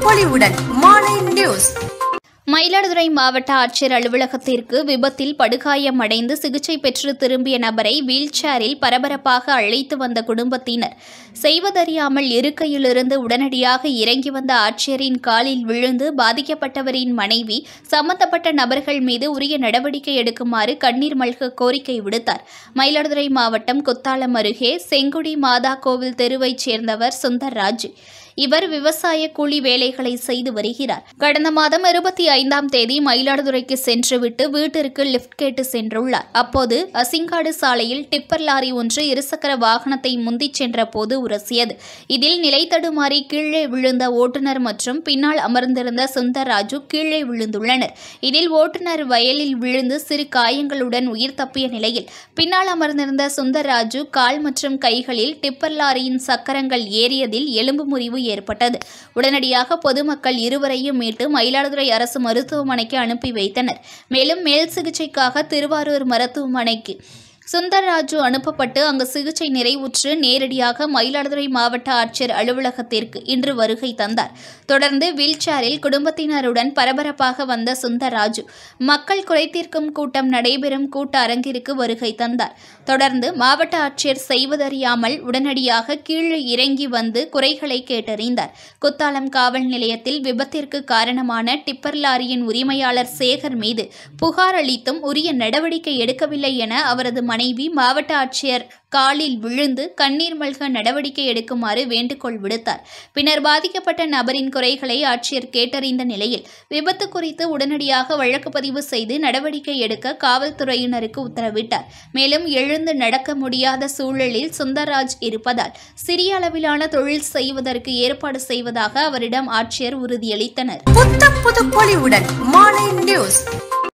பொலிவுடன் மாலை நியூஸ். மயிலாடுதுறை மாவட்ட ஆட்சியர் அலுவலகத்திற்கு விபத்தில் படுகாயமடைந்து சிகிச்சை பெற்று திரும்பிய நபரை வீல் சேரில் பரபரப்பாக அழைத்து வந்த குடும்பத்தினர் செய்வதறியாமல் இருக்கையிலிருந்து உடனடியாக இறங்கி வந்த ஆட்சியரின் காலில் விழுந்து பாதிக்கப்பட்டவரின் மனைவி சம்பந்தப்பட்ட நபர்கள் மீது உரிய நடவடிக்கை எடுக்குமாறு கண்ணீர் மல்க கோரிக்கை விடுத்தார். மயிலாடுதுறை மாவட்டம் குத்தாலம் அருகே செங்குடி மாதா கோவில் தெருவைச் சேர்ந்தவர் சுந்தர்ராஜ். இவர் விவசாய கூலி வேலைகளை செய்து வருகிறார். கடந்த மாதம் 25ஆம் தேதி மயிலாடுதுறைக்கு சென்றுவிட்டு வீட்டிற்கு லிப்ட் கேட்டு சென்றுள்ளார். அப்போது அசிங்காடு சாலையில் டிப்பர் லாரி ஒன்று இருசக்கர வாகனத்தை முந்திச் சென்ற போது உரசியது. இதில் நிலை தடுமாறி கீழே விழுந்த ஓட்டுநர் மற்றும் பின்னால் அமர்ந்திருந்த சுந்தர்ராஜு கீழே விழுந்துள்ளனர். இதில் ஓட்டுநர் வயலில் விழுந்து சிறு காயங்களுடன் உயிர் தப்பிய நிலையில் பின்னால் அமர்ந்திருந்த சுந்தர்ராஜு கால் மற்றும் கைகளில் டிப்பர் லாரியின் சக்கரங்கள் ஏறியதில் எலும்பு முறிவு ஏற்பட்டது. உடனடியாக பொதுமக்கள் இருவரையும் மீட்டு மயிலாடுதுறை அரசு மருத்துவமனைக்கு அனுப்பி வைத்தனர். மேலும் மேல் சிகிச்சைக்காக திருவாரூர் மருத்துவமனைக்கு சுந்தர்ராஜு அனுப்பப்பட்டு அங்கு சிகிச்சை நிறைவுற்று நேரடியாக மயிலாடுதுறை மாவட்ட ஆட்சியர் அலுவலகத்திற்கு இன்று வருகை தந்தார். தொடர்ந்து வீல் சேரில் குடும்பத்தினருடன் பரபரப்பாக வந்த சுந்தர்ராஜு மக்கள் குறைதீர்க்கும் கூட்டம் நடைபெறும் கூட்ட அரங்கிற்கு வருகை தந்தார். தொடர்ந்து மாவட்ட ஆட்சியர் செய்வதறியாமல் உடனடியாக கீழே இறங்கி வந்து குறைகளை கேட்டறிந்தார். குத்தாலம் காவல் நிலையத்தில் விபத்திற்கு காரணமான டிப்பர் லாரியின் உரிமையாளர் சேகர் மீது புகார் அளித்தும் உரிய நடவடிக்கை எடுக்கவில்லை என அவரது மனைவி மாவட்ட ஆட்சியர் காலில் விழுந்து கண்ணீர் மல்க நடவடிக்கை எடுக்குமாறு வேண்டுகோள் விடுத்தார். பின்னர் பாதிக்கப்பட்ட நபரின் குறைகளை ஆட்சியர் கேட்டறிந்த நிலையில் விபத்து குறித்து உடனடியாக வழக்கு பதிவு செய்து நடவடிக்கை எடுக்க காவல்துறையினருக்கு உத்தரவிட்டார். மேலும் எழுந்து நடக்க முடியாத சூழலில் சுந்தர்ராஜ் இருப்பதால் சிறிய அளவிலான தொழில் செய்வதற்கு ஏற்பாடு செய்வதாக அவரிடம் ஆட்சியர் உறுதியளித்தனர். புது பொலிவுடன் மாலை நியூஸ்.